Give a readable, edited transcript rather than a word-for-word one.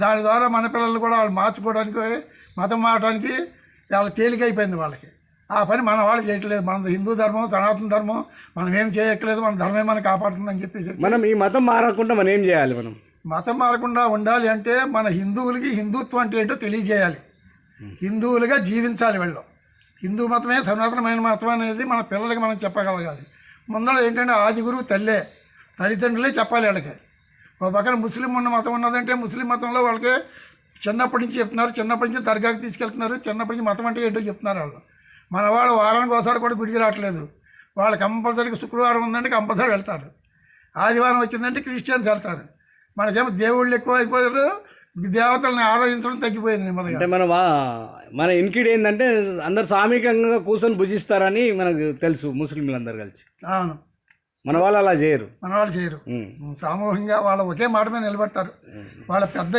దాని ద్వారా మన పిల్లలు కూడా వాళ్ళు మార్చుకోవడానికి మతం మారడానికి చాలా తేలికైపోయింది వాళ్ళకి. ఆ పని మన వాళ్ళు చేయట్లేదు. మన హిందూ ధర్మం, సనాతన ధర్మం మనం ఏం చేయట్లేదు, మన ధర్మే మనం కాపాడుతుందని చెప్పేసి మనం ఈ మతం మారకుండా మనం ఏం చేయాలి? మతం మారకుండా ఉండాలి అంటే మన హిందువులకి హిందుత్వం అంటే ఏంటో తెలియజేయాలి. హిందువులుగా జీవించాలి. వీళ్ళు హిందూ మతమే సనాతనమైన మతం అనేది మన పిల్లలకి మనం చెప్పగలగాలి. ముందర ఏంటంటే ఆది గురువు తల్లిదండ్రులే చెప్పాలి వాళ్ళకి. ఒక పక్కన ముస్లిం ఉన్న మతం ఉన్నదంటే ముస్లిం మతంలో వాళ్ళకి చిన్నప్పటి నుంచి చెప్తున్నారు, చిన్నప్పటి నుంచి దర్గాకి తీసుకెళ్తున్నారు, చిన్నప్పటి నుంచి మతం అంటే ఏంటో చెప్తున్నారు వాళ్ళు. మన వాళ్ళు వారానికి ఒకసారి కూడా గుడికి రావట్లేదు. వాళ్ళు కంపల్సరీగా శుక్రవారం ఉందంటే కంపల్సరీ వెళ్తారు, ఆదివారం వచ్చిందంటే క్రిస్టియన్స్ వెళ్తారు. మనకేమో దేవుళ్ళు ఎక్కువ అయిపోయారు, దేవతలను ఆరాధించడం తగ్గిపోయింది. అంటే మన ఇన్కిడ్ ఏంటంటే అందరు సామూహికంగా కూర్చొని భుజిస్తారని మనకు తెలుసు, ముస్లింలందరూ కలిసి. అవును, మన వాళ్ళు అలా చేయరు. మన వాళ్ళు చేయరు. సామూహికంగా వాళ్ళ ఒకే మాట మీద నిలబడతారు. వాళ్ళ పెద్ద